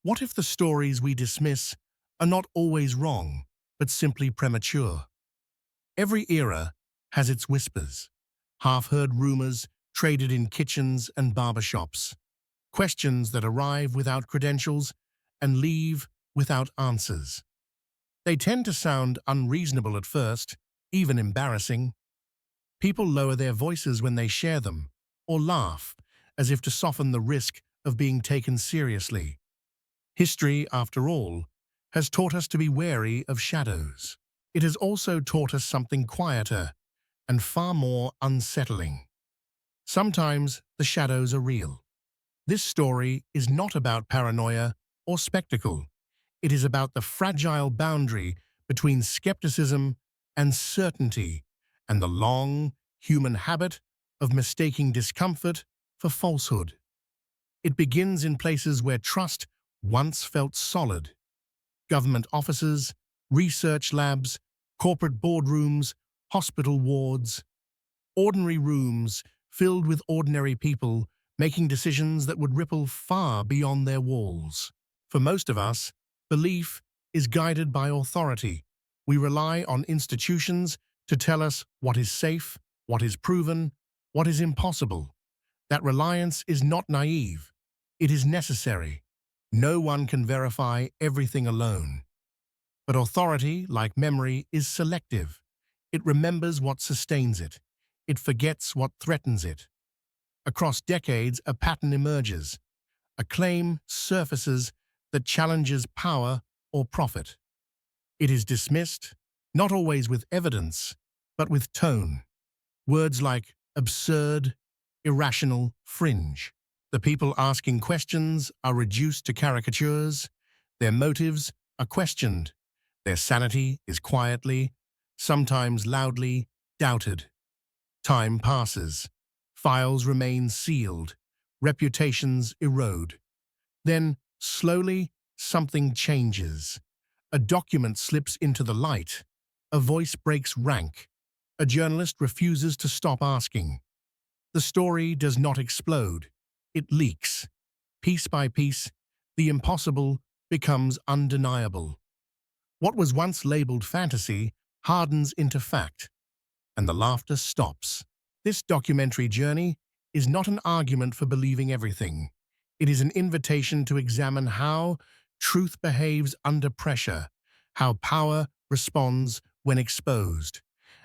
What if the stories we dismiss are not always wrong, but simply premature? Every era has its whispers, half-heard rumors traded in kitchens and barbershops, questions that arrive without credentials and leave without answers. They tend to sound unreasonable at first, even embarrassing. People lower their voices when they share them, or laugh, as if to soften the risk of being taken seriously. History, after all, has taught us to be wary of shadows. It has also taught us something quieter and far more unsettling. Sometimes the shadows are real. This story is not about paranoia or spectacle. It is about the fragile boundary between skepticism and certainty, and the long, human habit of mistaking discomfort for falsehood. It begins in places where trust once felt solid. Government offices, research labs, corporate boardrooms, hospital wards. Ordinary rooms filled with ordinary people making decisions that would ripple far beyond their walls. For most of us, belief is guided by authority. We rely on institutions to tell us what is safe, what is proven, what is impossible. That reliance is not naive. It is necessary. No one can verify everything alone. But authority, like memory, is selective. It remembers what sustains it. It forgets what threatens it. Across decades, a pattern emerges. A claim surfaces that challenges power or profit. It is dismissed, not always with evidence, but with tone. Words like absurd, irrational, fringe. The people asking questions are reduced to caricatures. Their motives are questioned. Their sanity is quietly, sometimes loudly, doubted. Time passes. Files remain sealed. Reputations erode. Then, slowly, something changes. A document slips into the light. A voice breaks rank. A journalist refuses to stop asking. The story does not explode. It leaks. Piece by piece, the impossible becomes undeniable. What was once labeled fantasy hardens into fact, and the laughter stops. This documentary journey is not an argument for believing everything. It is an invitation to examine how truth behaves under pressure, how power responds when exposed,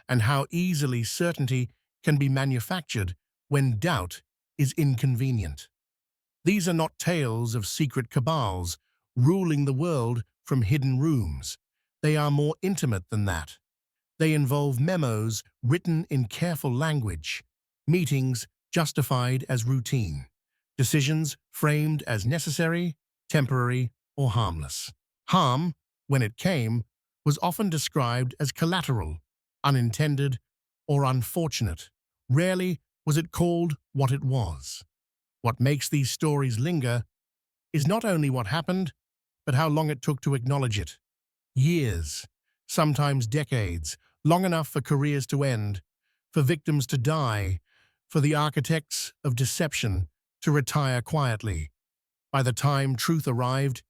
and how easily certainty can be manufactured when doubt is inconvenient. These are not tales of secret cabals ruling the world from hidden rooms. They are more intimate than that. They involve memos written in careful language, meetings justified as routine, decisions framed as necessary, temporary, or harmless. Harm, when it came, was often described as collateral, unintended, or unfortunate. Rarely was it called what it was. What makes these stories linger is not only what happened, but how long it took to acknowledge it. Years, sometimes decades, long enough for careers to end, for victims to die, for the architects of deception to retire quietly. By the time truth arrived,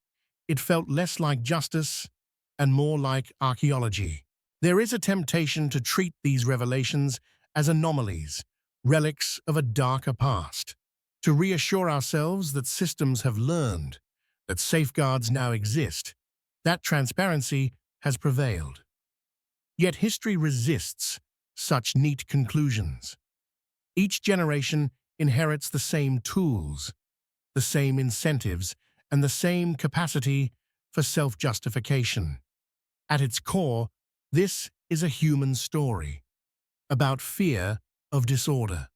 it felt less like justice and more like archaeology. There is a temptation to treat these revelations as anomalies, relics of a darker past, to reassure ourselves that systems have learned, that safeguards now exist, that transparency has prevailed. Yet history resists such neat conclusions. Each generation inherits the same tools, the same incentives, and the same capacity for self-justification. At its core, this is a human story, about fear of disorder,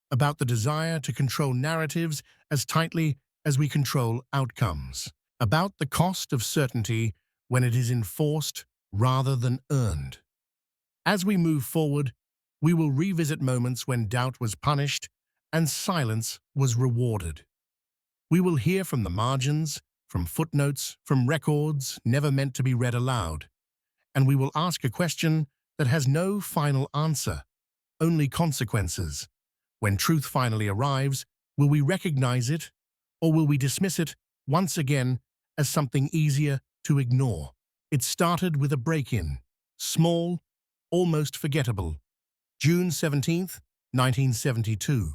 about the desire to control narratives as tightly as we control outcomes, about the cost of certainty when it is enforced rather than earned. As we move forward, we will revisit moments when doubt was punished and silence was rewarded. We will hear from the margins, from footnotes, from records never meant to be read aloud, and we will ask a question that has no final answer, only consequences. When truth finally arrives, will we recognize it, or will we dismiss it once again as something easier to ignore. It started with a break-in, small, almost forgettable. June 17, 1972.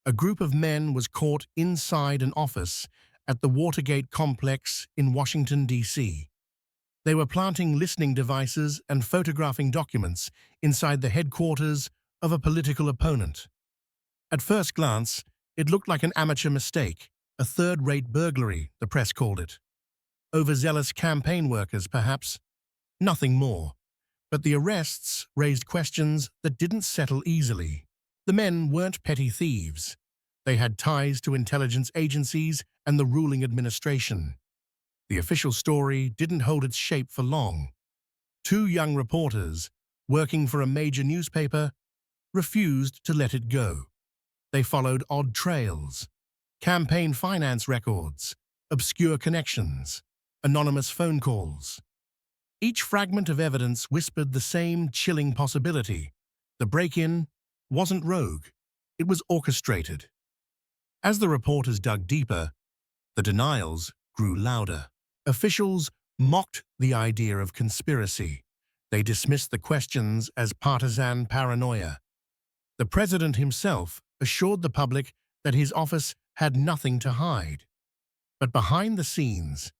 A group of men was caught inside an office at the Watergate complex in Washington, D.C. They were planting listening devices and photographing documents inside the headquarters of a political opponent. At first glance, it looked like an amateur mistake, a third-rate burglary, the press called it. Overzealous campaign workers, perhaps. Nothing more. But the arrests raised questions that didn't settle easily. The men weren't petty thieves. They had ties to intelligence agencies and the ruling administration. The official story didn't hold its shape for long. Two young reporters, working for a major newspaper, refused to let it go. They followed odd trails, campaign finance records, obscure connections, anonymous phone calls. Each fragment of evidence whispered the same chilling possibility. The break-in wasn't rogue, it was orchestrated. As the reporters dug deeper, the denials grew louder. Officials mocked the idea of conspiracy. They dismissed the questions as partisan paranoia. The president himself assured the public that his office had nothing to hide. But behind the scenes,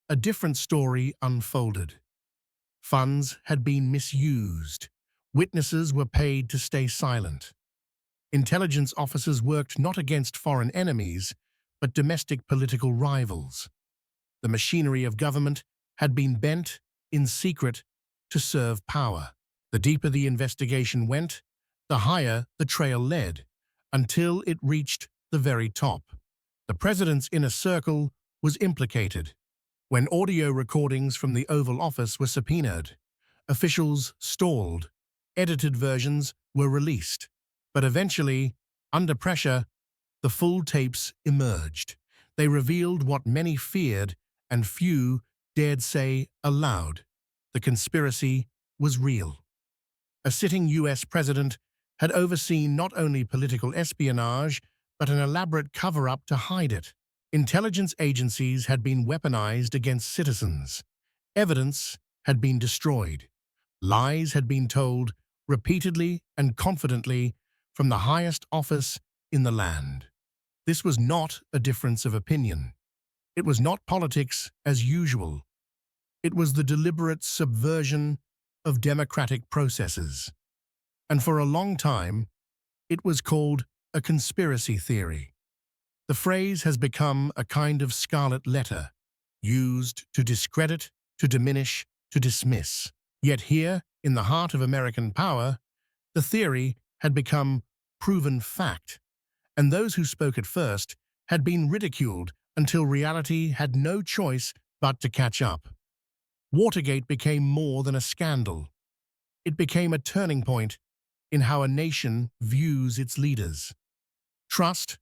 a different story unfolded. Funds had been misused. Witnesses were paid to stay silent. Intelligence officers worked not against foreign enemies, but domestic political rivals. The machinery of government had been bent, in secret, to serve power. The deeper the investigation went, the higher the trail led, until it reached the very top. The president's inner circle was implicated. When audio recordings from the Oval Office were subpoenaed, officials stalled. Edited versions were released. But eventually, under pressure, the full tapes emerged. They revealed what many feared and few dared say aloud. The conspiracy was real. A sitting U.S. president had overseen not only political espionage, but an elaborate cover-up to hide it. Intelligence agencies had been weaponized against citizens. Evidence had been destroyed. Lies had been told repeatedly and confidently from the highest office in the land. This was not a difference of opinion. It was not politics as usual. It was the deliberate subversion of democratic processes. And for a long time, it was called a conspiracy theory. The phrase has become a kind of scarlet letter, used to discredit, to diminish, to dismiss. Yet here, in the heart of American power, the theory had become proven fact, and those who spoke it first had been ridiculed until reality had no choice but to catch up. Watergate became more than a scandal. It became a turning point in how a nation views its leaders. Trust,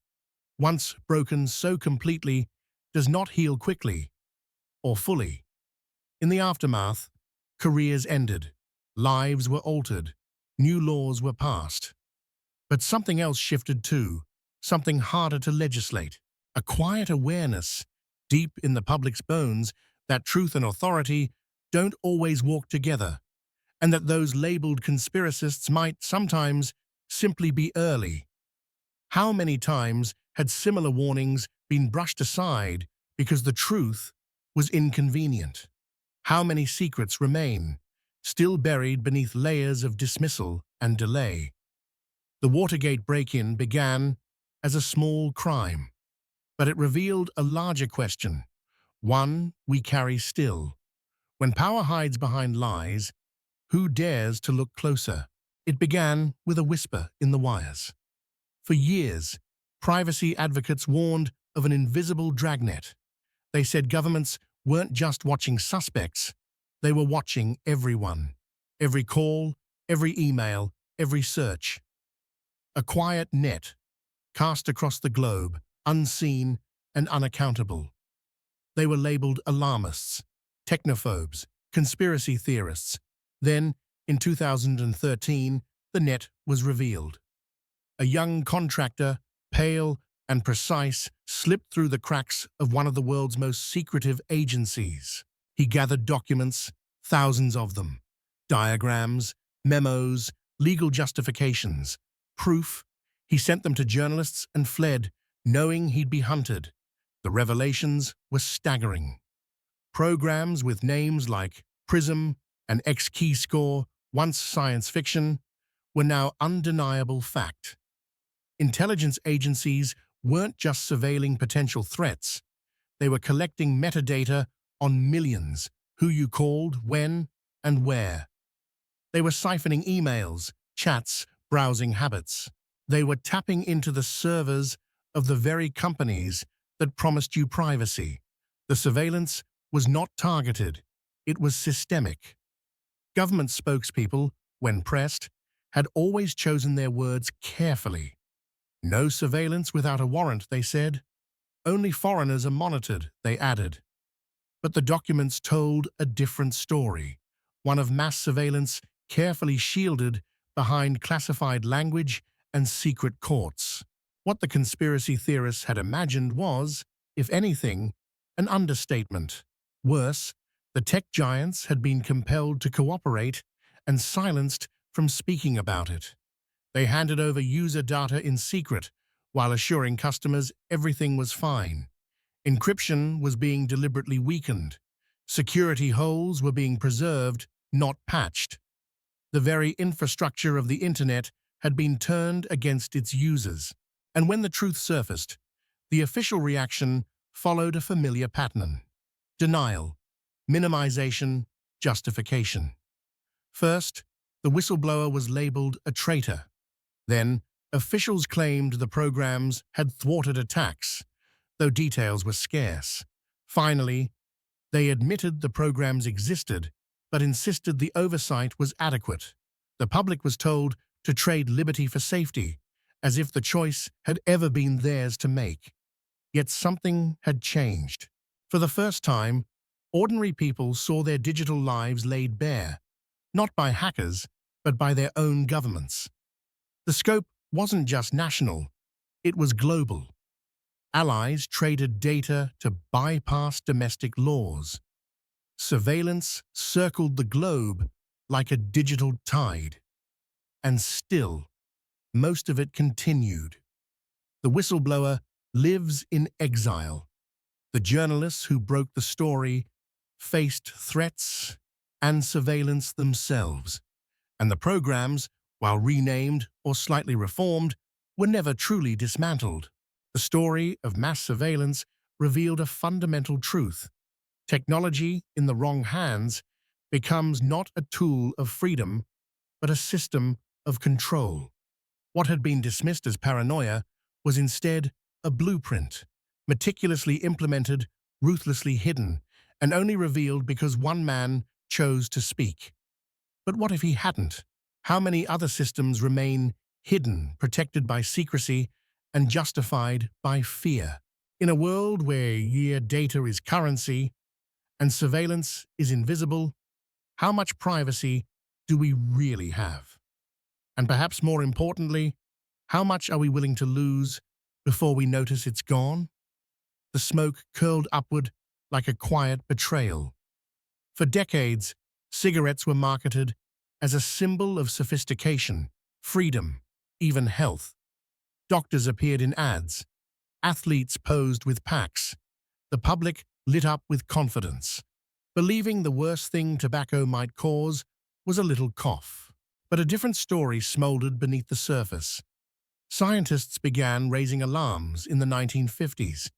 once broken so completely, does not heal quickly or fully. In the aftermath, careers ended, lives were altered, new laws were passed. But something else shifted too, something harder to legislate, a quiet awareness, deep in the public's bones, that truth and authority don't always walk together, and that those labeled conspiracists might sometimes simply be early. How many times had similar warnings been brushed aside because the truth was inconvenient? How many secrets remain, still buried beneath layers of dismissal and delay? The Watergate break-in began as a small crime, but it revealed a larger question, one we carry still. When power hides behind lies, who dares to look closer? It began with a whisper in the wires. For years, privacy advocates warned of an invisible dragnet. They said governments weren't just watching suspects, they were watching everyone. Every call, every email, every search. A quiet net, cast across the globe, unseen and unaccountable. They were labeled alarmists, technophobes, conspiracy theorists. Then, in 2013, the net was revealed. A young contractor, pale, and precise, slipped through the cracks of one of the world's most secretive agencies. He gathered documents, thousands of them, diagrams, memos, legal justifications, proof. He sent them to journalists and fled, knowing he'd be hunted. The revelations were staggering. Programs with names like Prism and X-Keyscore, once science fiction, were now undeniable fact. Intelligence agencies weren't just surveilling potential threats, they were collecting metadata on millions, who you called, when, and where. They were siphoning emails, chats, browsing habits. They were tapping into the servers of the very companies that promised you privacy. The surveillance was not targeted, it was systemic. Government spokespeople, when pressed, had always chosen their words carefully. No surveillance without a warrant, they said. Only foreigners are monitored, they added. But the documents told a different story, one of mass surveillance carefully shielded behind classified language and secret courts. What the conspiracy theorists had imagined was, if anything, an understatement. Worse, the tech giants had been compelled to cooperate and silenced from speaking about it. They handed over user data in secret while assuring customers everything was fine. Encryption was being deliberately weakened. Security holes were being preserved, not patched. The very infrastructure of the internet had been turned against its users. And when the truth surfaced, the official reaction followed a familiar pattern: denial, minimization, justification. First, the whistleblower was labeled a traitor. Then, officials claimed the programs had thwarted attacks, though details were scarce. Finally, they admitted the programs existed, but insisted the oversight was adequate. The public was told to trade liberty for safety, as if the choice had ever been theirs to make. Yet something had changed. For the first time, ordinary people saw their digital lives laid bare, not by hackers, but by their own governments. The scope wasn't just national, it was global. Allies traded data to bypass domestic laws. Surveillance circled the globe like a digital tide. And still, most of it continued. The whistleblower lives in exile. The journalists who broke the story faced threats and surveillance themselves. And the programs, while renamed or slightly reformed, were never truly dismantled. The story of mass surveillance revealed a fundamental truth. Technology in the wrong hands becomes not a tool of freedom, but a system of control. What had been dismissed as paranoia was instead a blueprint, meticulously implemented, ruthlessly hidden, and only revealed because one man chose to speak. But what if he hadn't? How many other systems remain hidden, protected by secrecy, and justified by fear? In a world where data is currency and surveillance is invisible, how much privacy do we really have? And perhaps more importantly, how much are we willing to lose before we notice it's gone? The smoke curled upward like a quiet betrayal. For decades, cigarettes were marketed as a symbol of sophistication, freedom, even health. Doctors appeared in ads. Athletes posed with packs. The public lit up with confidence, believing the worst thing tobacco might cause was a little cough. But a different story smoldered beneath the surface. Scientists began raising alarms in the 1950s.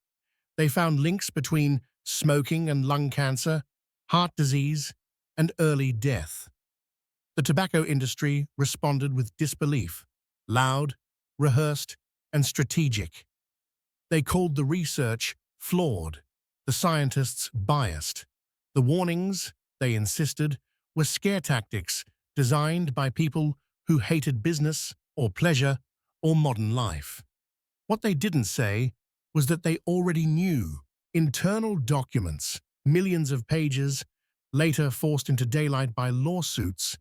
They found links between smoking and lung cancer, heart disease, and early death. The tobacco industry responded with disbelief, loud, rehearsed, and strategic. They called the research flawed, the scientists biased. The warnings, they insisted, were scare tactics designed by people who hated business or pleasure or modern life. What they didn't say was that they already knew. Internal documents, millions of pages, later forced into daylight by lawsuits,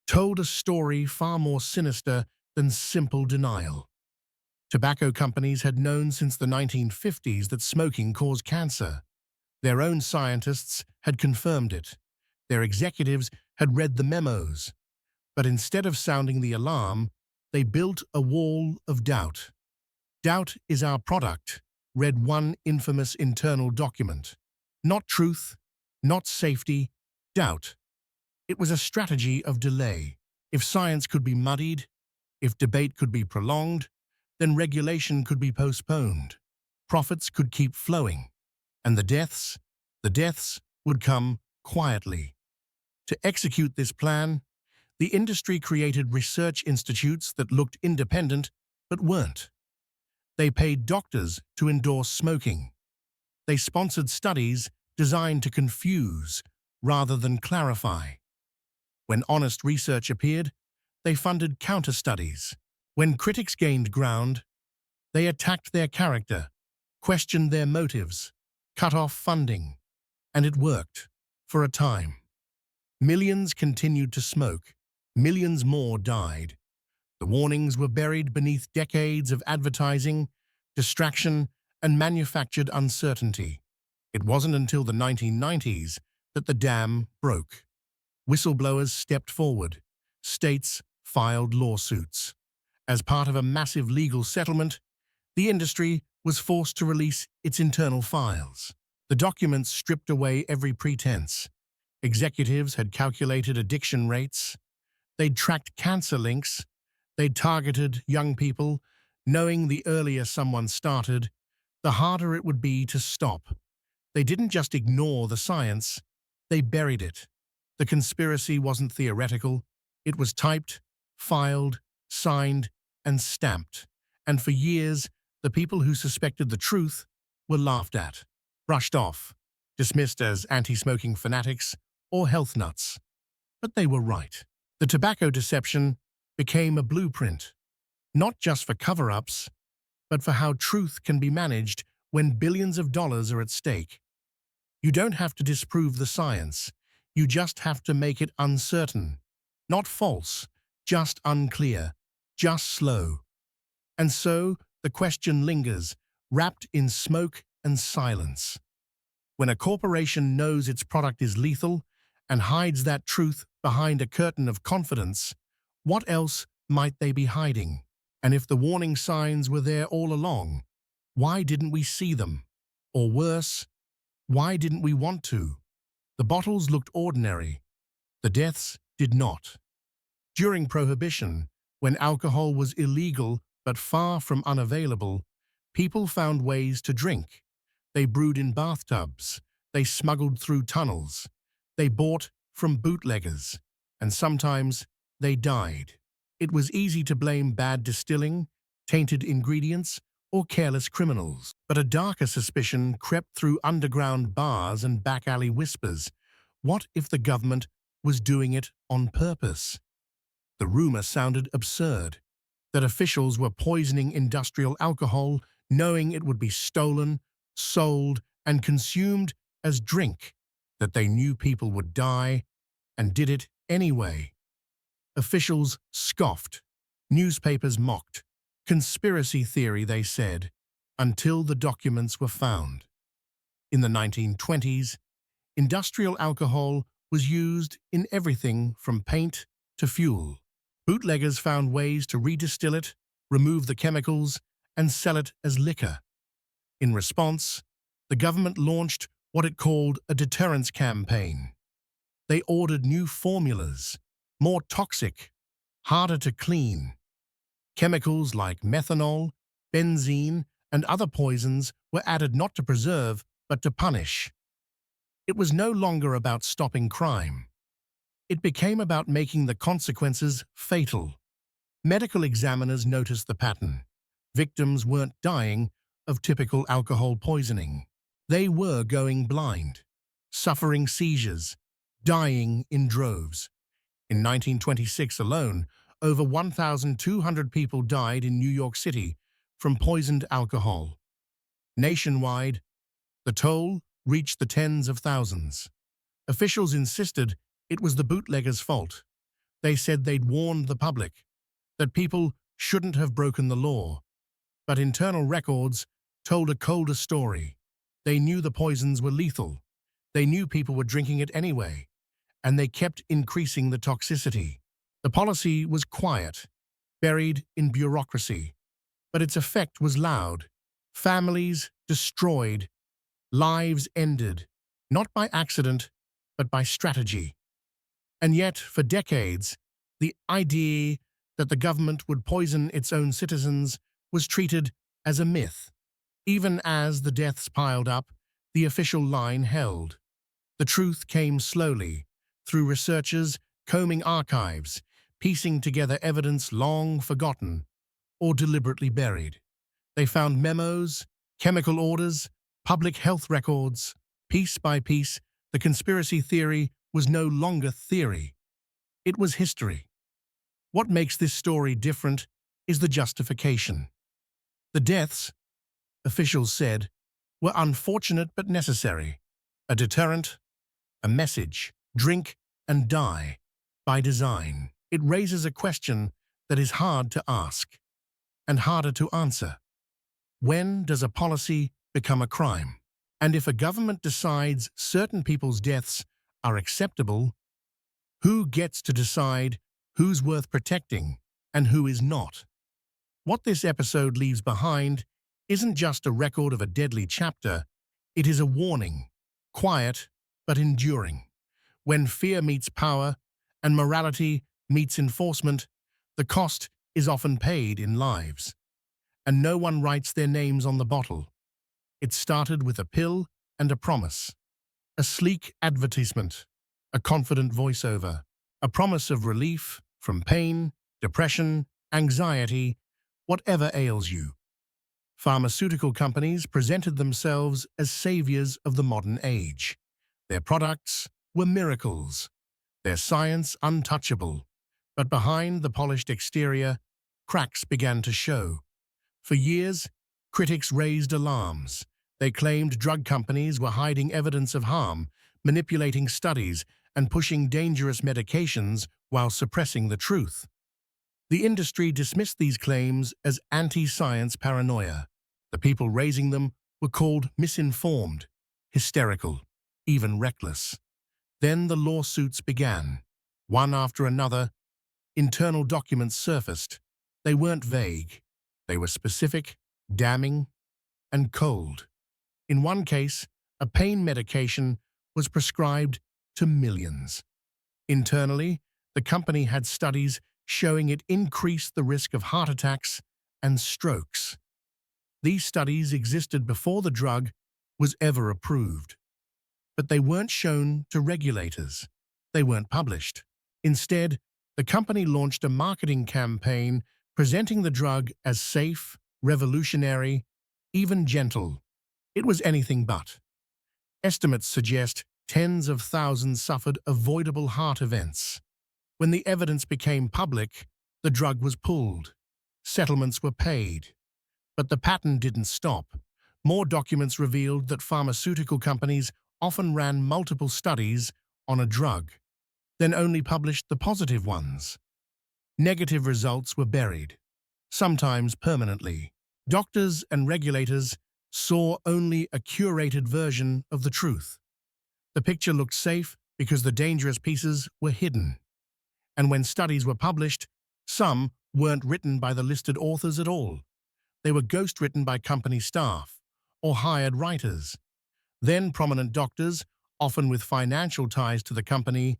told a story far more sinister than simple denial. Tobacco companies had known since the 1950s that smoking caused cancer. Their own scientists had confirmed it. Their executives had read the memos. But instead of sounding the alarm, they built a wall of doubt. "Doubt is our product," read one infamous internal document. Not truth, not safety, doubt. It was a strategy of delay. If science could be muddied, if debate could be prolonged, then regulation could be postponed. Profits could keep flowing. And the deaths would come quietly. To execute this plan, the industry created research institutes that looked independent but weren't. They paid doctors to endorse smoking. They sponsored studies designed to confuse rather than clarify. When honest research appeared, they funded counter-studies. When critics gained ground, they attacked their character, questioned their motives, cut off funding. And it worked, for a time. Millions continued to smoke. Millions more died. The warnings were buried beneath decades of advertising, distraction, and manufactured uncertainty. It wasn't until the 1990s that the dam broke. Whistleblowers stepped forward. States filed lawsuits. As part of a massive legal settlement, the industry was forced to release its internal files. The documents stripped away every pretense. Executives had calculated addiction rates. They'd tracked cancer links. They'd targeted young people, knowing the earlier someone started, the harder it would be to stop. They didn't just ignore the science, they buried it. The conspiracy wasn't theoretical. It was typed, filed, signed, and stamped. And for years, the people who suspected the truth were laughed at, brushed off, dismissed as anti-smoking fanatics or health nuts. But they were right. The tobacco deception became a blueprint, not just for cover-ups, but for how truth can be managed when billions of dollars are at stake. You don't have to disprove the science. You just have to make it uncertain. Not false, just unclear, just slow. And so the question lingers, wrapped in smoke and silence. When a corporation knows its product is lethal and hides that truth behind a curtain of confidence, what else might they be hiding? And if the warning signs were there all along, why didn't we see them? Or worse, why didn't we want to? The bottles looked ordinary. The deaths did not. During Prohibition, when alcohol was illegal but far from unavailable, people found ways to drink. They brewed in bathtubs. They smuggled through tunnels. They bought from bootleggers. And sometimes they died. It was easy to blame bad distilling, tainted ingredients, or careless criminals. But a darker suspicion crept through underground bars and back-alley whispers. What if the government was doing it on purpose? The rumor sounded absurd, that officials were poisoning industrial alcohol, knowing it would be stolen, sold, and consumed as drink, that they knew people would die, and did it anyway. Officials scoffed. Newspapers mocked. Conspiracy theory, they said, until the documents were found. In the 1920s, industrial alcohol was used in everything from paint to fuel. Bootleggers found ways to redistill it, remove the chemicals, and sell it as liquor. In response, the government launched what it called a deterrence campaign. They ordered new formulas, more toxic, harder to clean. Chemicals like methanol, benzene, and other poisons were added not to preserve, but to punish. It was no longer about stopping crime. It became about making the consequences fatal. Medical examiners noticed the pattern. Victims weren't dying of typical alcohol poisoning. They were going blind, suffering seizures, dying in droves. In 1926 alone, over 1,200 people died in New York City from poisoned alcohol. Nationwide, the toll reached the tens of thousands. Officials insisted it was the bootleggers' fault. They said they'd warned the public, that people shouldn't have broken the law. But internal records told a colder story. They knew the poisons were lethal. They knew people were drinking it anyway, and they kept increasing the toxicity. The policy was quiet, buried in bureaucracy, but its effect was loud. Families destroyed, lives ended, not by accident, but by strategy. And yet, for decades, the idea that the government would poison its own citizens was treated as a myth. Even as the deaths piled up, the official line held. The truth came slowly, through researchers combing archives, piecing together evidence long forgotten or deliberately buried. They found memos, chemical orders, public health records. Piece by piece, the conspiracy theory was no longer theory. It was history. What makes this story different is the justification. The deaths, officials said, were unfortunate but necessary. A deterrent, a message, drink and die, by design. It raises a question that is hard to ask and harder to answer. When does a policy become a crime? And if a government decides certain people's deaths are acceptable, who gets to decide who's worth protecting and who is not? What this episode leaves behind isn't just a record of a deadly chapter, it is a warning, quiet but enduring. When fear meets power and morality meets enforcement, the cost is often paid in lives. And no one writes their names on the bottle. It started with a pill and a promise, a sleek advertisement, a confident voiceover, a promise of relief from pain, depression, anxiety, whatever ails you. Pharmaceutical companies presented themselves as saviors of the modern age. Their products were miracles, their science untouchable. But behind the polished exterior, cracks began to show. For years, critics raised alarms. They claimed drug companies were hiding evidence of harm, manipulating studies, and pushing dangerous medications while suppressing the truth. The industry dismissed these claims as anti-science paranoia. The people raising them were called misinformed, hysterical, even reckless. Then the lawsuits began. One after another, internal documents surfaced. They weren't vague. They were specific, damning, and cold. In one case, a pain medication was prescribed to millions. Internally, the company had studies showing it increased the risk of heart attacks and strokes. These studies existed before the drug was ever approved. But they weren't shown to regulators. They weren't published. Instead, the company launched a marketing campaign presenting the drug as safe, revolutionary, even gentle. It was anything but. Estimates suggest tens of thousands suffered avoidable heart events. When the evidence became public, the drug was pulled. Settlements were paid. But the pattern didn't stop. More documents revealed that pharmaceutical companies often ran multiple studies on a drug, then only published the positive ones. Negative results were buried, sometimes permanently. Doctors and regulators saw only a curated version of the truth. The picture looked safe because the dangerous pieces were hidden. And when studies were published, some weren't written by the listed authors at all. They were ghost-written by company staff or hired writers. Then prominent doctors, often with financial ties to the company,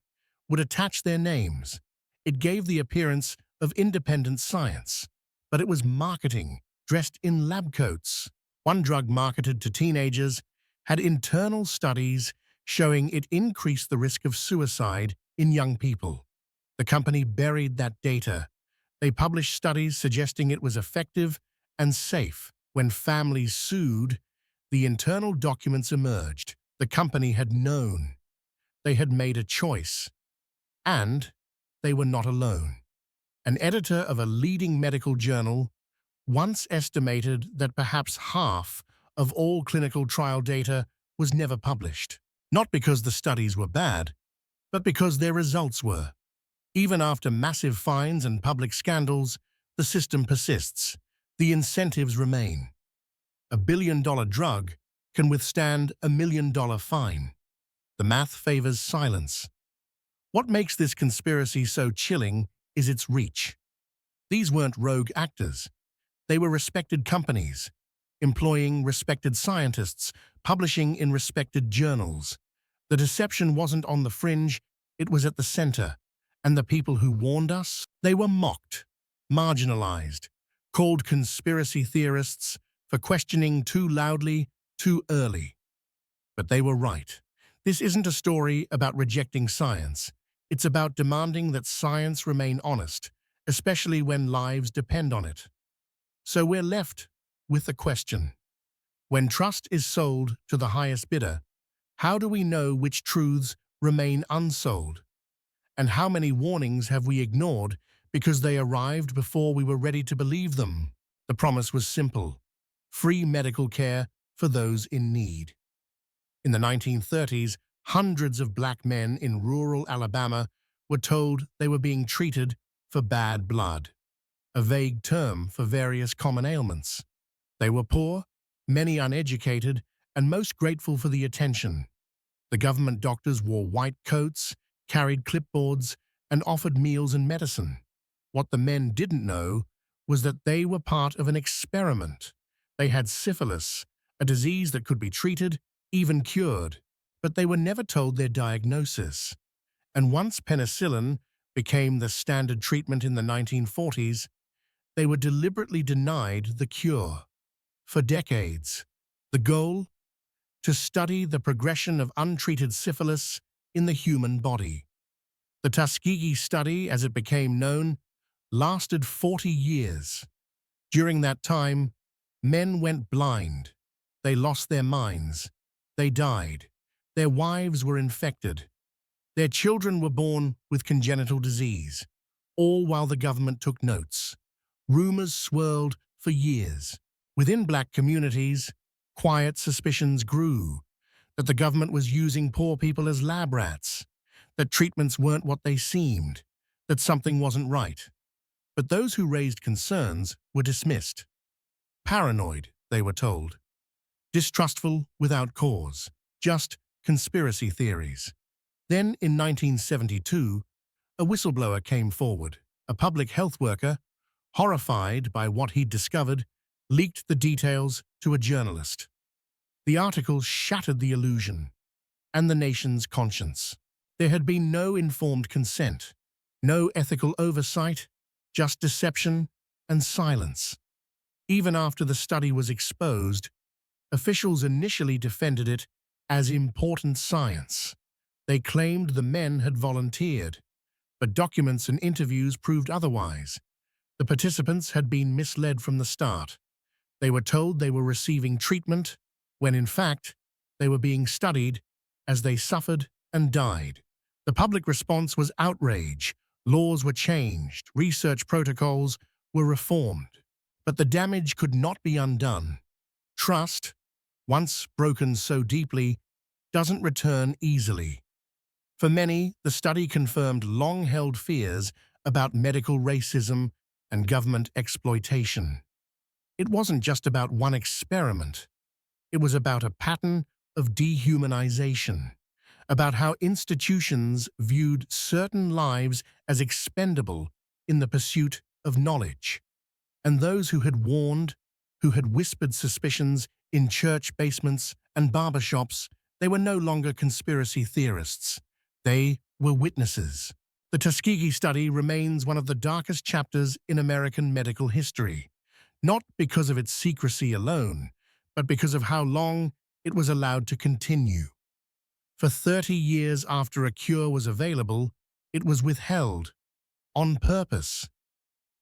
would attach their names. It gave the appearance of independent science, but it was marketing, dressed in lab coats. One drug marketed to teenagers had internal studies showing it increased the risk of suicide in young people. The company buried that data. They published studies suggesting it was effective and safe. When families sued, the internal documents emerged. The company had known. They had made a choice. And they were not alone. An editor of a leading medical journal once estimated that perhaps half of all clinical trial data was never published. Not because the studies were bad, but because their results were. Even after massive fines and public scandals, the system persists. the incentives remain. $1 billion drug can withstand $1 million fine. The math favors silence. What makes this conspiracy so chilling is its reach. These weren't rogue actors. They were respected companies, employing respected scientists, publishing in respected journals. The deception wasn't on the fringe, it was at the center. And the people who warned us, they were mocked, marginalized, called conspiracy theorists for questioning too loudly, too early. But they were right. This isn't a story about rejecting science. It's about demanding that science remain honest, especially when lives depend on it. So we're left with the question. When trust is sold to the highest bidder, how do we know which truths remain unsold? And how many warnings have we ignored because they arrived before we were ready to believe them? The promise was simple: free medical care for those in need. In the 1930s, hundreds of black men in rural Alabama were told they were being treated for bad blood, a vague term for various common ailments. They were poor, many uneducated, and most grateful for the attention. The government doctors wore white coats, carried clipboards, and offered meals and medicine. What the men didn't know was that they were part of an experiment. They had syphilis, a disease that could be treated, even cured, but they were never told their diagnosis. And once penicillin became the standard treatment in the 1940s, they were deliberately denied the cure. For decades, the goal? To study the progression of untreated syphilis in the human body. The Tuskegee study, as it became known, lasted 40 years. During that time, men went blind. They lost their minds. They died. Their wives were infected. Their children were born with congenital disease, all while the government took notes. Rumors swirled for years. Within black communities, quiet suspicions grew that the government was using poor people as lab rats, that treatments weren't what they seemed, that something wasn't right. But those who raised concerns were dismissed. Paranoid, they were told. Distrustful without cause, just conspiracy theories. Then, in 1972, a whistleblower came forward. A public health worker, horrified by what he'd discovered, leaked the details to a journalist. The article shattered the illusion and the nation's conscience. There had been no informed consent, no ethical oversight, just deception and silence. Even after the study was exposed, officials initially defended it as important science. They claimed the men had volunteered, but documents and interviews proved otherwise. The participants had been misled from the start. They were told they were receiving treatment, when in fact, they were being studied as they suffered and died. The public response was outrage. Laws were changed, research protocols were reformed. But the damage could not be undone. Trust, once broken so deeply, doesn't return easily. For many, the study confirmed long-held fears about medical racism and government exploitation. It wasn't just about one experiment. It was about a pattern of dehumanization, about how institutions viewed certain lives as expendable in the pursuit of knowledge. And those who had warned, who had whispered suspicions in church basements and barbershops, they were no longer conspiracy theorists. They were witnesses. The Tuskegee study remains one of the darkest chapters in American medical history, not because of its secrecy alone, but because of how long it was allowed to continue. For 30 years after a cure was available, it was withheld, on purpose,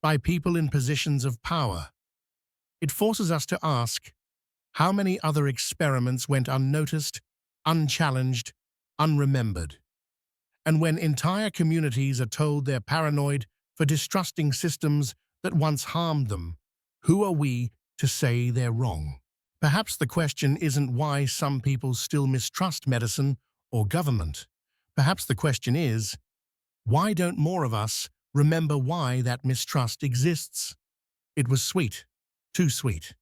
by people in positions of power. It forces us to ask, how many other experiments went unnoticed, unchallenged, unremembered? And when entire communities are told they're paranoid for distrusting systems that once harmed them, who are we to say they're wrong? Perhaps the question isn't why some people still mistrust medicine or government. Perhaps the question is, why don't more of us remember why that mistrust exists? It was sweet. too sweet.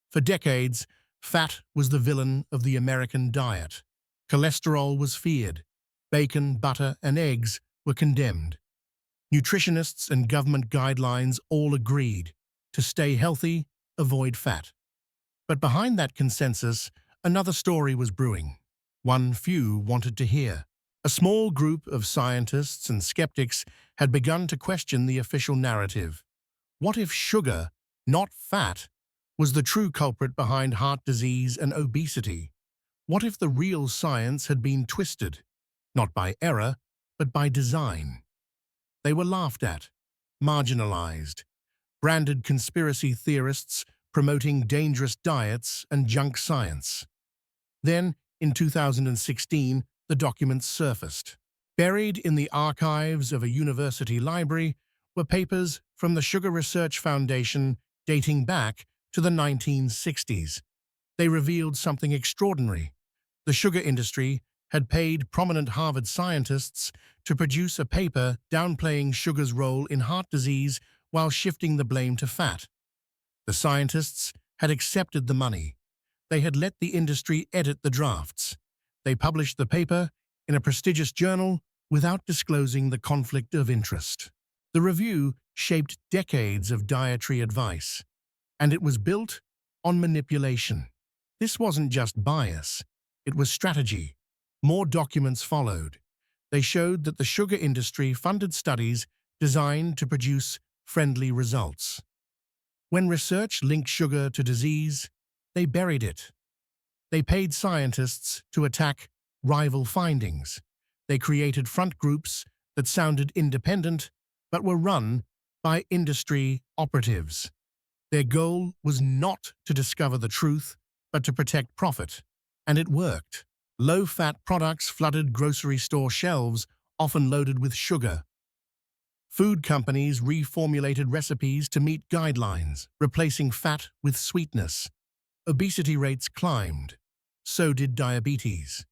For decades, fat was the villain of the American diet. Cholesterol was feared. Bacon, butter, and eggs were condemned. Nutritionists and government guidelines all agreed to stay healthy, avoid fat. But behind that consensus, another story was brewing. One few wanted to hear. A small group of scientists and skeptics had begun to question the official narrative. What if sugar, not fat, was the true culprit behind heart disease and obesity? What if the real science had been twisted, not by error, but by design? They were laughed at, marginalized, branded conspiracy theorists promoting dangerous diets and junk science. Then, in 2016, the documents surfaced. Buried in the archives of a university library were papers from the Sugar Research Foundation dating back to the 1960s. They revealed something extraordinary. The sugar industry had paid prominent Harvard scientists to produce a paper downplaying sugar's role in heart disease while shifting the blame to fat. The scientists had accepted the money. They had let the industry edit the drafts. They published the paper in a prestigious journal without disclosing the conflict of interest. The review shaped decades of dietary advice, and it was built on manipulation. This wasn't just bias, it was strategy. More documents followed. They showed that the sugar industry funded studies designed to produce friendly results. When research linked sugar to disease, they buried it. They paid scientists to attack rival findings. They created front groups that sounded independent but were run by industry operatives. Their goal was not to discover the truth, but to protect profit. And it worked. Low-fat products flooded grocery store shelves, often loaded with sugar. Food companies reformulated recipes to meet guidelines, replacing fat with sweetness. Obesity rates climbed. So did diabetes.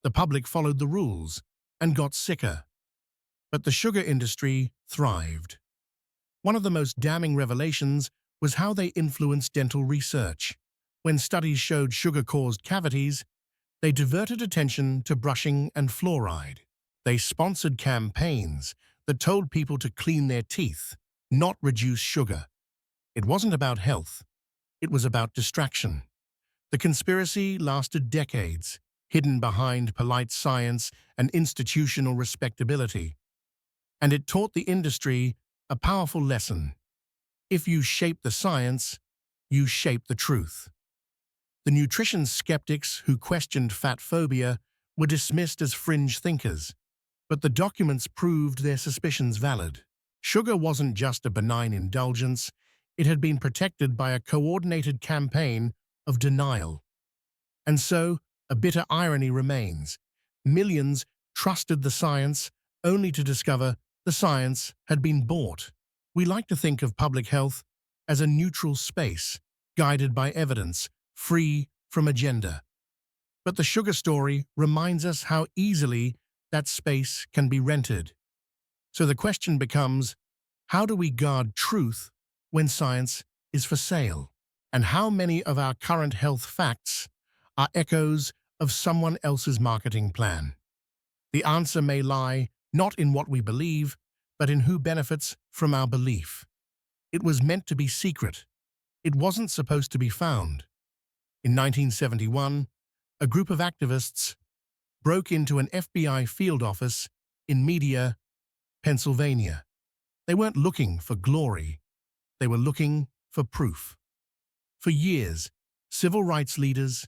The public followed the rules and got sicker. But the sugar industry thrived. One of the most damning revelations was how they influenced dental research. When studies showed sugar caused cavities, they diverted attention to brushing and fluoride. They sponsored campaigns that told people to clean their teeth, not reduce sugar. It wasn't about health. It was about distraction. The conspiracy lasted decades, hidden behind polite science and institutional respectability. And it taught the industry a powerful lesson. If you shape the science, you shape the truth. The nutrition skeptics who questioned fat phobia were dismissed as fringe thinkers, but the documents proved their suspicions valid. Sugar wasn't just a benign indulgence, it had been protected by a coordinated campaign of denial. And so, a bitter irony remains. Millions trusted the science only to discover the science had been bought. We like to think of public health as a neutral space, guided by evidence, free from agenda. But the sugar story reminds us how easily that space can be rented. So the question becomes, how do we guard truth when science is for sale? And how many of our current health facts are echoes of someone else's marketing plan? The answer may lie not in what we believe, but in who benefits from our belief. It was meant to be secret. It wasn't supposed to be found. In 1971, a group of activists broke into an FBI field office in Media, Pennsylvania. They weren't looking for glory. They were looking for proof. For years, civil rights leaders,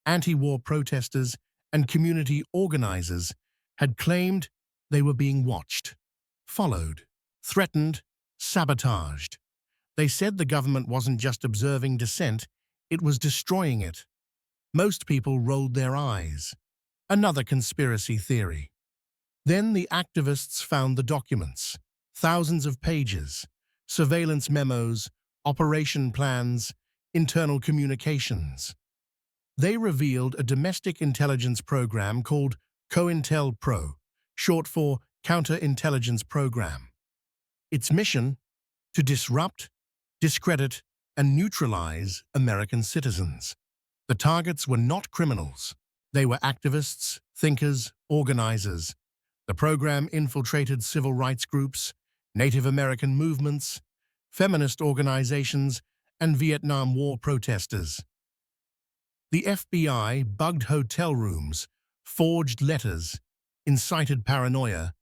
anti-war protesters, and community organizers had claimed they were being watched, followed, threatened, sabotaged. They said the government wasn't just observing dissent, it was destroying it. Most people rolled their eyes. Another conspiracy theory. Then the activists found the documents, thousands of pages, surveillance memos, operation plans, internal communications. They revealed a domestic intelligence program called COINTELPRO, short for Counterintelligence Program. Its mission? To disrupt, discredit, and neutralize American citizens. The targets were not criminals. They were activists, thinkers, organizers. The program infiltrated civil rights groups, Native American movements, feminist organizations, and Vietnam War protesters. The FBI bugged hotel rooms, forged letters, incited paranoia,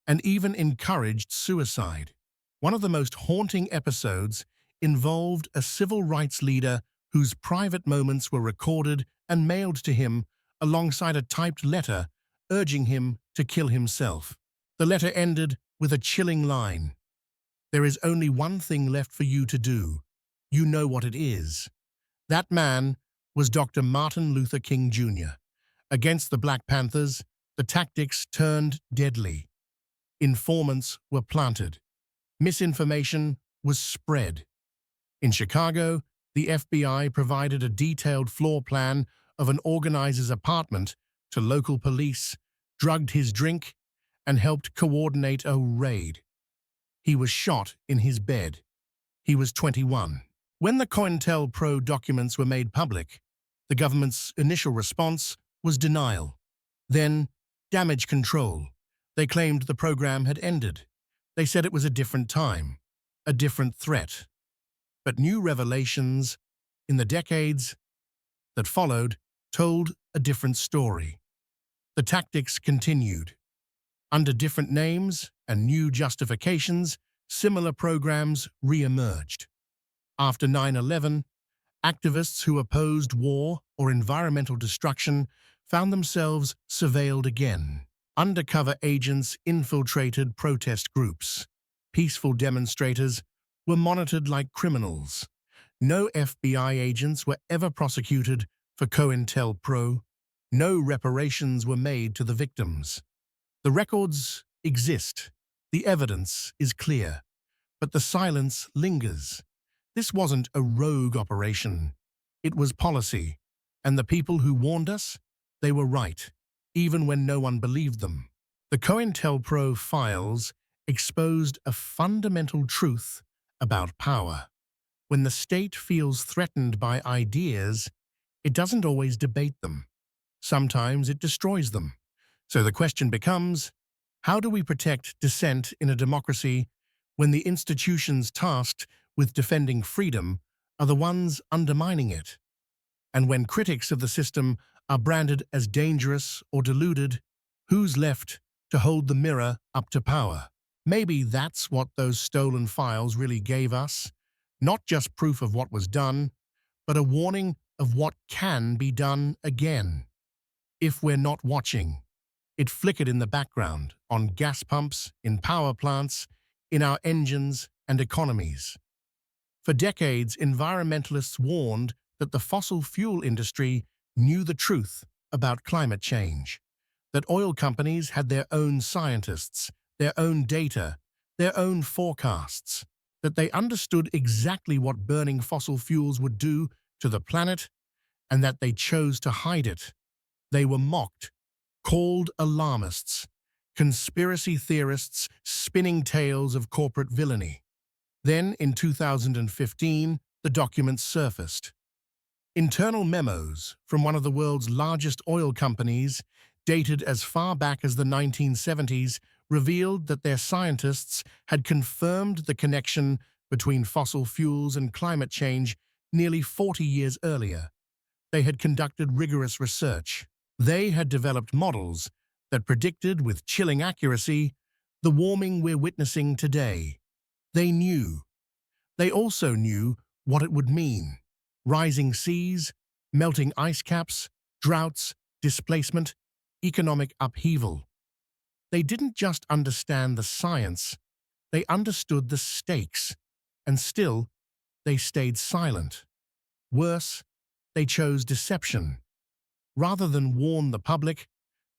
and even encouraged suicide. One of the most haunting episodes involved a civil rights leader whose private moments were recorded and mailed to him alongside a typed letter urging him to kill himself. The letter ended with a chilling line: "There is only one thing left for you to do. You know what it is." That man was Dr. Martin Luther King Jr. Against the Black Panthers, the tactics turned deadly. Informants were planted. Misinformation was spread. In Chicago, the FBI provided a detailed floor plan of an organizer's apartment to local police, drugged his drink, and helped coordinate a raid. He was shot in his bed. He was 21. When the COINTELPRO documents were made public, the government's initial response was denial. Then, damage control. They claimed the program had ended. They said it was a different time, a different threat. But new revelations in the decades that followed told a different story. The tactics continued. Under different names and new justifications, similar programs re-emerged. After 9/11, activists who opposed war or environmental destruction found themselves surveilled again. Undercover agents infiltrated protest groups. Peaceful demonstrators were monitored like criminals. No FBI agents were ever prosecuted for COINTELPRO. No reparations were made to the victims. The records exist. The evidence is clear. But the silence lingers. This wasn't a rogue operation. It was policy. And the people who warned us, they were right, even when no one believed them. The COINTELPRO files exposed a fundamental truth about power. When the state feels threatened by ideas, it doesn't always debate them. Sometimes it destroys them. So the question becomes, how do we protect dissent in a democracy when the institutions tasked with defending freedom are the ones undermining it? And when critics of the system are branded as dangerous or deluded, who's left to hold the mirror up to power? Maybe that's what those stolen files really gave us. Not just proof of what was done, but a warning of what can be done again. If we're not watching. It flickered in the background, on gas pumps, in power plants, in our engines and economies. For decades, environmentalists warned that the fossil fuel industry knew the truth about climate change, that oil companies had their own scientists, their own data, their own forecasts, that they understood exactly what burning fossil fuels would do to the planet, and that they chose to hide it. They were mocked, called alarmists, conspiracy theorists spinning tales of corporate villainy. Then, in 2015, the documents surfaced. Internal memos from one of the world's largest oil companies, dated as far back as the 1970s, revealed that their scientists had confirmed the connection between fossil fuels and climate change nearly 40 years earlier. They had conducted rigorous research. They had developed models that predicted with chilling accuracy the warming we're witnessing today. They knew. They also knew what it would mean: rising seas, melting ice caps, droughts, displacement, economic upheaval. They didn't just understand the science, they understood the stakes, and still, they stayed silent. Worse, they chose deception. Rather than warn the public,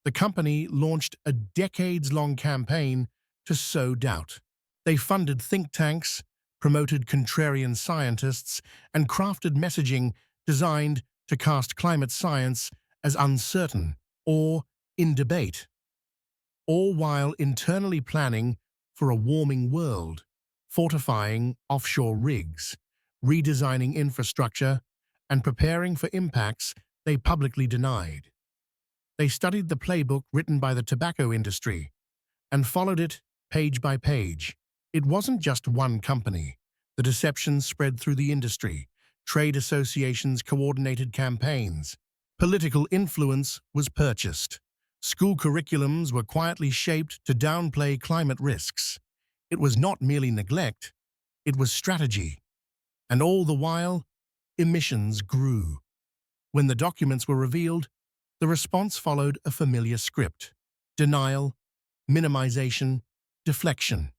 the company launched a decades-long campaign to sow doubt. They funded think tanks, promoted contrarian scientists, and crafted messaging designed to cast climate science as uncertain or in debate, all while internally planning for a warming world, fortifying offshore rigs, redesigning infrastructure, and preparing for impacts they publicly denied. They studied the playbook written by the tobacco industry and followed it page by page. It wasn't just one company. The deception spread through the industry. Trade associations coordinated campaigns. Political influence was purchased. School curriculums were quietly shaped to downplay climate risks. It was not merely neglect, it was strategy. And all the while, emissions grew. When the documents were revealed, the response followed a familiar script: denial, minimization, deflection.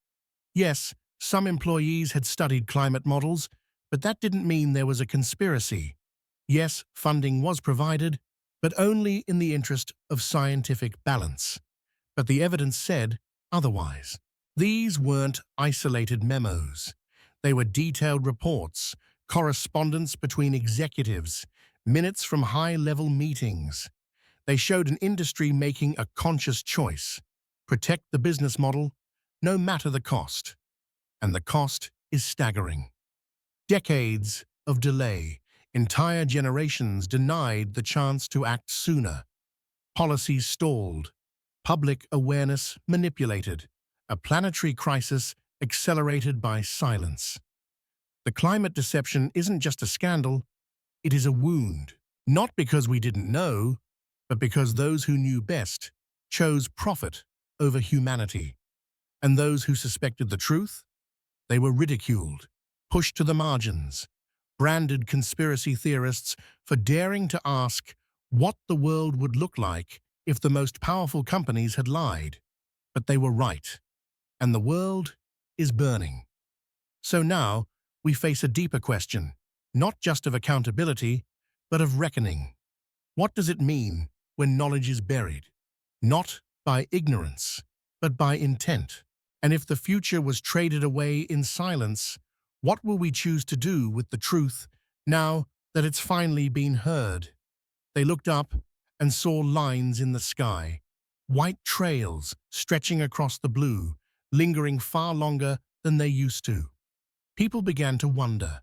Yes, some employees had studied climate models, but that didn't mean there was a conspiracy. Yes, funding was provided, but only in the interest of scientific balance. But the evidence said otherwise. These weren't isolated memos. They were detailed reports, correspondence between executives, minutes from high-level meetings. They showed an industry making a conscious choice: protect the business model, no matter the cost. And the cost is staggering. Decades of delay, entire generations denied the chance to act sooner. Policies stalled, public awareness manipulated, a planetary crisis accelerated by silence. The climate deception isn't just a scandal, it is a wound. Not because we didn't know, but because those who knew best chose profit over humanity. And those who suspected the truth? They were ridiculed, pushed to the margins, branded conspiracy theorists for daring to ask what the world would look like if the most powerful companies had lied. But they were right, and the world is burning. So now we face a deeper question, not just of accountability, but of reckoning. What does it mean when knowledge is buried? Not by ignorance, but by intent. And if the future was traded away in silence, what will we choose to do with the truth now that it's finally been heard? They looked up and saw lines in the sky, white trails stretching across the blue, lingering far longer than they used to. People began to wonder,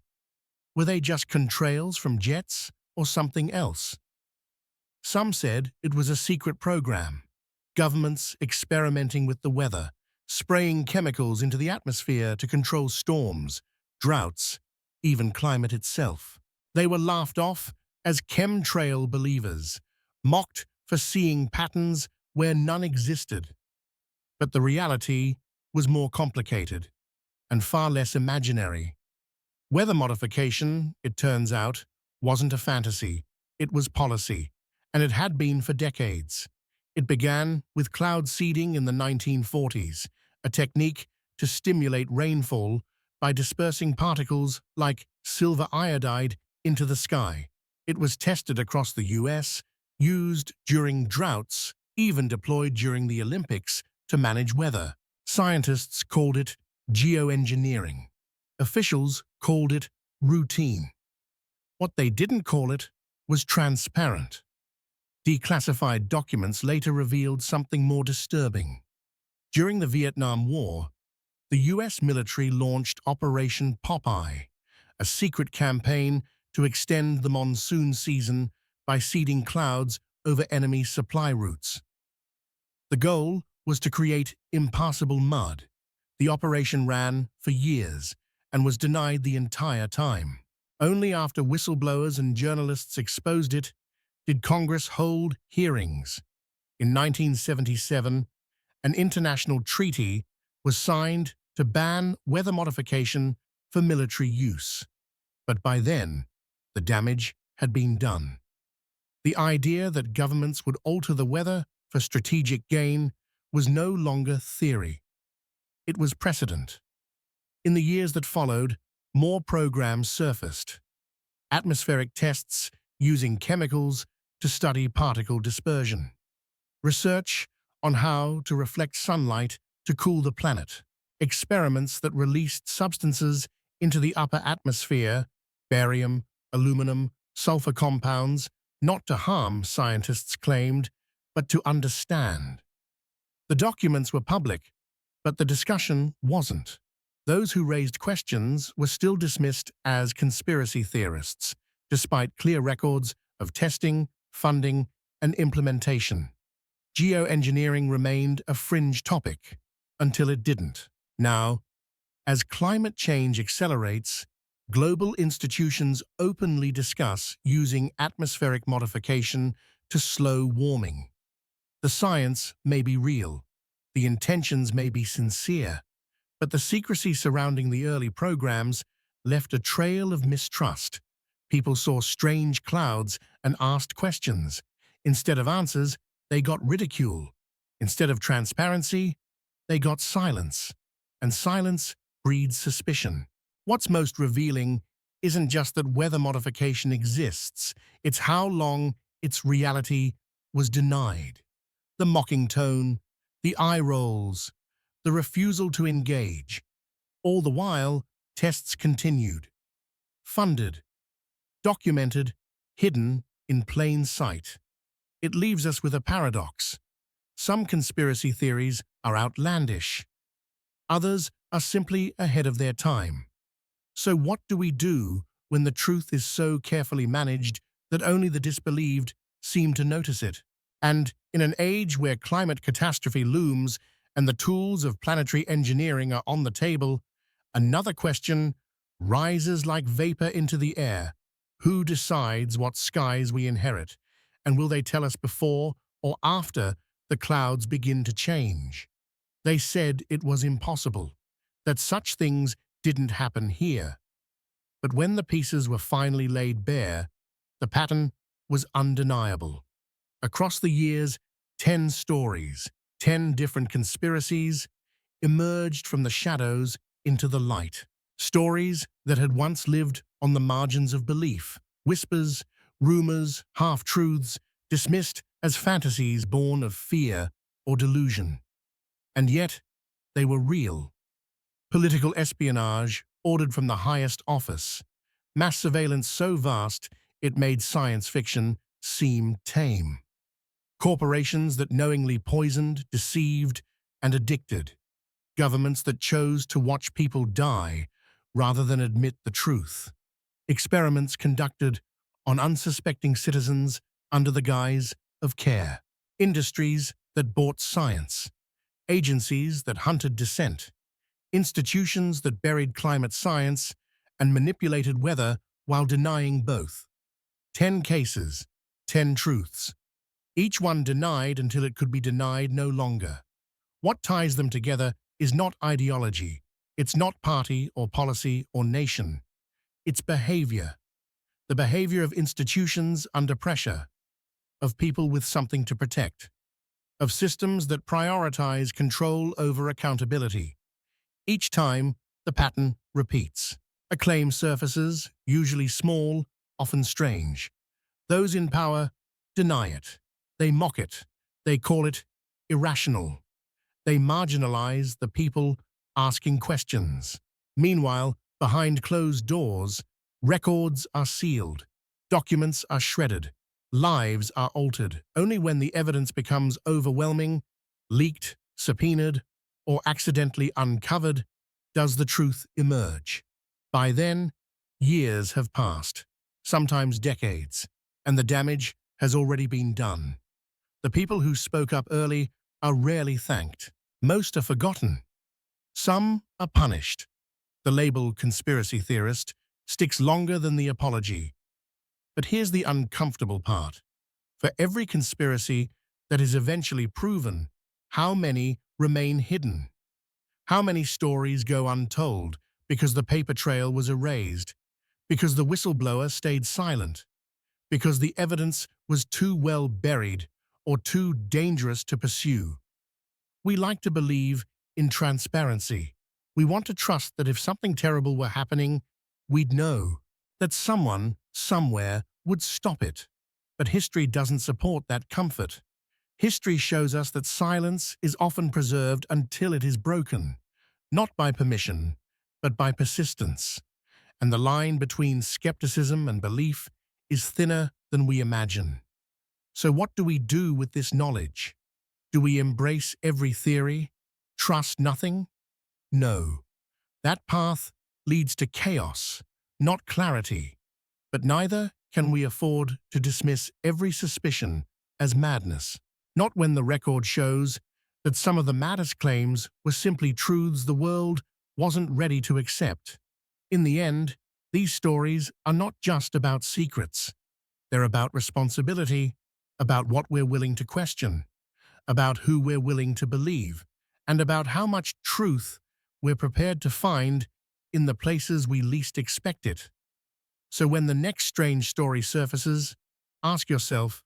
were they just contrails from jets or something else? Some said it was a secret program, governments experimenting with the weather, spraying chemicals into the atmosphere to control storms, droughts, even climate itself. They were laughed off as chemtrail believers, mocked for seeing patterns where none existed. But the reality was more complicated and far less imaginary. Weather modification, it turns out, wasn't a fantasy, it was policy, and it had been for decades. It began with cloud seeding in the 1940s, a technique to stimulate rainfall by dispersing particles like silver iodide into the sky. It was tested across the US, used during droughts, even deployed during the Olympics to manage weather. Scientists called it geoengineering. Officials called it routine. What they didn't call it was transparent. Declassified documents later revealed something more disturbing. During the Vietnam War, the US military launched Operation Popeye, a secret campaign to extend the monsoon season by seeding clouds over enemy supply routes. The goal was to create impassable mud. The operation ran for years and was denied the entire time. Only after whistleblowers and journalists exposed it did Congress hold hearings. In 1977, an international treaty was signed to ban weather modification for military use. But by then, the damage had been done. The idea that governments would alter the weather for strategic gain was no longer theory. It was precedent. In the years that followed, more programs surfaced. Atmospheric tests using chemicals to study particle dispersion. Research on how to reflect sunlight to cool the planet. Experiments that released substances into the upper atmosphere, barium, aluminum, sulfur compounds, not to harm, scientists claimed, but to understand. The documents were public, but the discussion wasn't. Those who raised questions were still dismissed as conspiracy theorists, despite clear records of testing, funding, and implementation. Geoengineering remained a fringe topic until it didn't. Now, as climate change accelerates, global institutions openly discuss using atmospheric modification to slow warming. The science may be real, the intentions may be sincere, but the secrecy surrounding the early programs left a trail of mistrust. People saw strange clouds and asked questions. Instead of answers, they got ridicule. Instead of transparency, they got silence. And silence breeds suspicion. What's most revealing isn't just that weather modification exists, it's how long its reality was denied. The mocking tone, the eye rolls, the refusal to engage. All the while, tests continued. Funded, documented, hidden in plain sight. It leaves us with a paradox. Some conspiracy theories are outlandish. Others are simply ahead of their time. So what do we do when the truth is so carefully managed that only the disbelieved seem to notice it? And in an age where climate catastrophe looms and the tools of planetary engineering are on the table, another question rises like vapor into the air. Who decides what skies we inherit? And will they tell us before or after the clouds begin to change? They said it was impossible, that such things didn't happen here. But when the pieces were finally laid bare, the pattern was undeniable. Across the years, 10 stories, 10 different conspiracies emerged from the shadows into the light. Stories that had once lived on the margins of belief, whispers, rumors, half-truths, dismissed as fantasies born of fear or delusion. And yet, they were real. Political espionage ordered from the highest office, mass surveillance so vast it made science fiction seem tame. Corporations that knowingly poisoned, deceived, and addicted. Governments that chose to watch people die rather than admit the truth. Experiments conducted on unsuspecting citizens under the guise of care. Industries that bought science. Agencies that hunted dissent. Institutions that buried climate science and manipulated weather while denying both. 10 cases, 10 truths. Each one denied until it could be denied no longer. What ties them together is not ideology. It's not party or policy or nation. It's behavior. The behavior of institutions under pressure, of people with something to protect, of systems that prioritize control over accountability. Each time, the pattern repeats. A claim surfaces, usually small, often strange. Those in power deny it. They mock it. They call it irrational. They marginalize the people asking questions. Meanwhile, behind closed doors, records are sealed, documents are shredded, lives are altered. Only when the evidence becomes overwhelming, leaked, subpoenaed, or accidentally uncovered does the truth emerge. By then, years have passed, sometimes decades, and the damage has already been done. The people who spoke up early are rarely thanked. Most are forgotten. Some are punished. The label conspiracy theorist sticks longer than the apology. But here's the uncomfortable part. For every conspiracy that is eventually proven, how many remain hidden? How many stories go untold because the paper trail was erased, because the whistleblower stayed silent, because the evidence was too well buried or too dangerous to pursue? We like to believe in transparency. We want to trust that if something terrible were happening, we'd know, that someone, somewhere, would stop it. But history doesn't support that comfort. History shows us that silence is often preserved until it is broken, not by permission, but by persistence. And the line between skepticism and belief is thinner than we imagine. So what do we do with this knowledge? Do we embrace every theory? Trust nothing? No. That path leads to chaos, not clarity. But neither can we afford to dismiss every suspicion as madness. Not when the record shows that some of the maddest claims were simply truths the world wasn't ready to accept. In the end, these stories are not just about secrets. They're about responsibility, about what we're willing to question, about who we're willing to believe, and about how much truth we're prepared to find in the places we least expect it. So when the next strange story surfaces, ask yourself,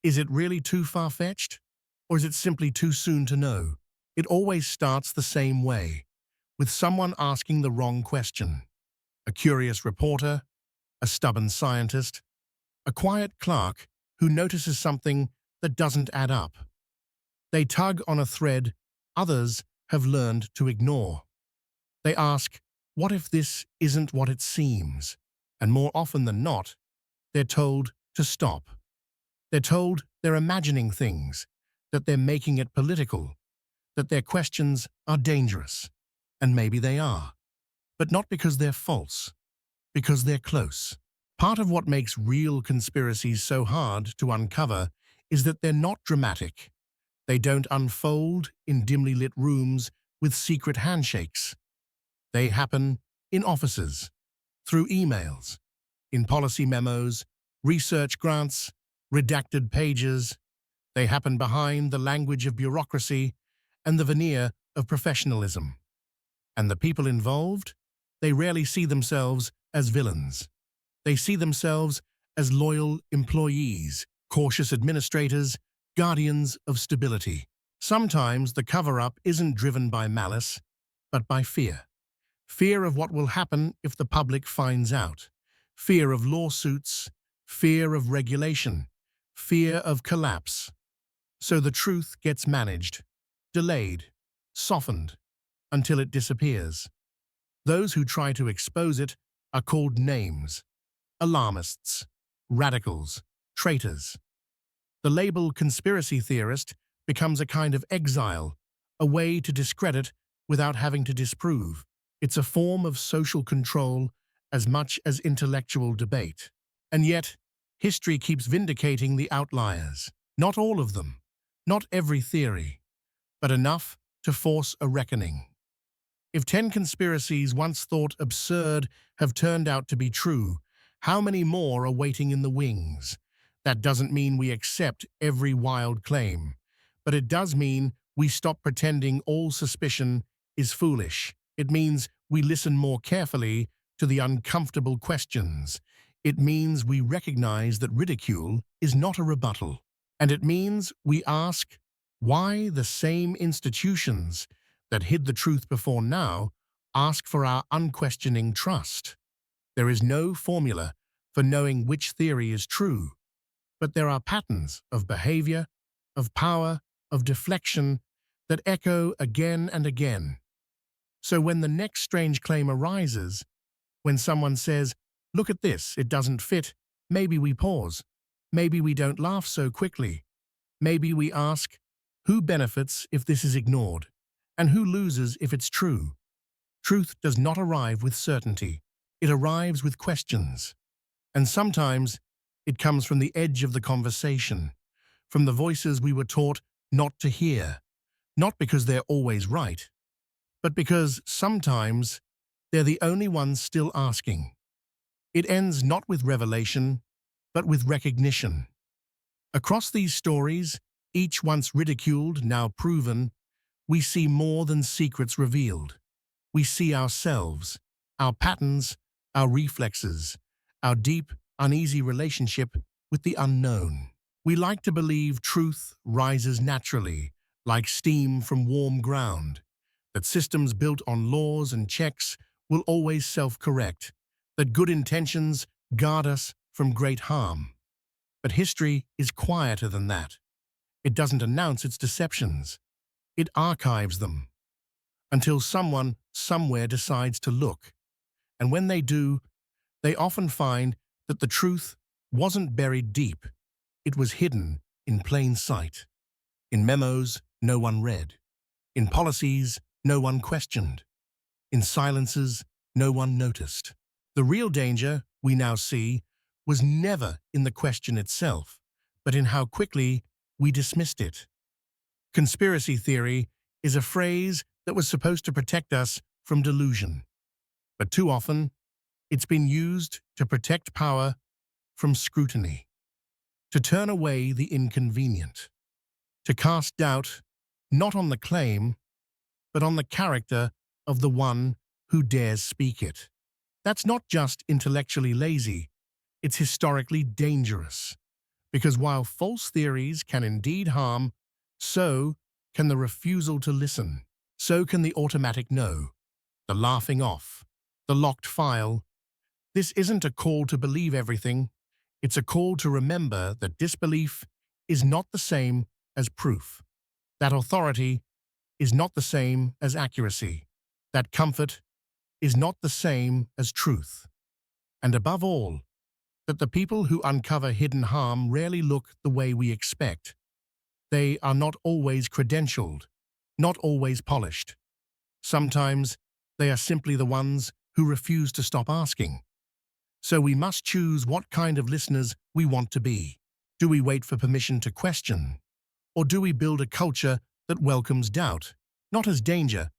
is it really too far-fetched? Or is it simply too soon to know? It always starts the same way, with someone asking the wrong question. A curious reporter, a stubborn scientist, a quiet clerk who notices something that doesn't add up. They tug on a thread others have learned to ignore. They ask, what if this isn't what it seems? And more often than not, they're told to stop. They're told they're imagining things, that they're making it political, that their questions are dangerous. And maybe they are. But not because they're false, because they're close. Part of what makes real conspiracies so hard to uncover is that they're not dramatic. They don't unfold in dimly lit rooms with secret handshakes. They happen in offices, through emails, in policy memos, research grants, redacted pages. They happen behind the language of bureaucracy and the veneer of professionalism. And the people involved? They rarely see themselves as villains. They see themselves as loyal employees, cautious administrators, guardians of stability. Sometimes the cover-up isn't driven by malice, but by fear. Fear of what will happen if the public finds out. Fear of lawsuits, fear of regulation, fear of collapse. So the truth gets managed, delayed, softened, until it disappears. Those who try to expose it are called names: alarmists, radicals, traitors. The label conspiracy theorist becomes a kind of exile, a way to discredit without having to disprove. It's a form of social control as much as intellectual debate. And yet, history keeps vindicating the outliers. Not all of them, not every theory, but enough to force a reckoning. If 10 conspiracies once thought absurd have turned out to be true, how many more are waiting in the wings? That doesn't mean we accept every wild claim, but it does mean we stop pretending all suspicion is foolish. It means we listen more carefully to the uncomfortable questions. It means we recognize that ridicule is not a rebuttal. And it means we ask why the same institutions that hid the truth before now ask for our unquestioning trust. There is no formula for knowing which theory is true, but there are patterns of behavior, of power, of deflection that echo again and again. So when the next strange claim arises, when someone says, "Look at this, it doesn't fit," maybe we pause. Maybe we don't laugh so quickly. Maybe we ask, who benefits if this is ignored? And who loses if it's true? Truth does not arrive with certainty. It arrives with questions. And sometimes it comes from the edge of the conversation, from the voices we were taught not to hear, not because they're always right, but because sometimes they're the only ones still asking. It ends not with revelation, but with recognition. Across these stories, each once ridiculed, now proven, we see more than secrets revealed. We see ourselves, our patterns, our reflexes, our deep, uneasy relationship with the unknown. We like to believe truth rises naturally, like steam from warm ground, that systems built on laws and checks will always self-correct, that good intentions guard us from great harm. But history is quieter than that. It doesn't announce its deceptions. It archives them until someone somewhere decides to look. And when they do, they often find that the truth wasn't buried deep. It was hidden in plain sight, in memos no one read, in policies no one questioned, in silences no one noticed. The real danger, we now see, was never in the question itself, but in how quickly we dismissed it. Conspiracy theory is a phrase that was supposed to protect us from delusion, but too often it's been used to protect power from scrutiny, to turn away the inconvenient, to cast doubt not on the claim, but on the character of the one who dares speak it. That's not just intellectually lazy, it's historically dangerous, because while false theories can indeed harm, so can the refusal to listen, so can the automatic no, the laughing off, the locked file. This isn't a call to believe everything, it's a call to remember that disbelief is not the same as proof, that authority is not the same as accuracy, that comfort is not the same as truth. And above all, that the people who uncover hidden harm rarely look the way we expect. They are not always credentialed, not always polished. Sometimes they are simply the ones who refuse to stop asking. So we must choose what kind of listeners we want to be. Do we wait for permission to question? Or do we build a culture that welcomes doubt, not as danger,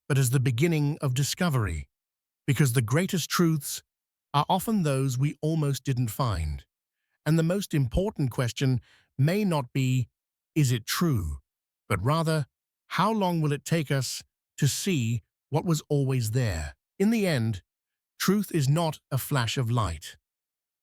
but as the beginning of discovery? Because the greatest truths are often those we almost didn't find. And the most important question may not be, is it true? But rather, how long will it take us to see what was always there? In the end, truth is not a flash of light.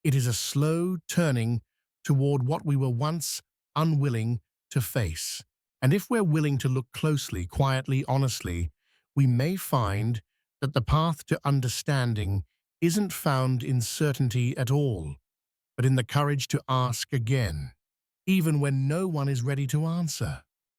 It is a slow turning toward what we were once unwilling to face. And if we're willing to look closely, quietly, honestly, we may find that the path to understanding isn't found in certainty at all, but in the courage to ask again, even when no one is ready to answer.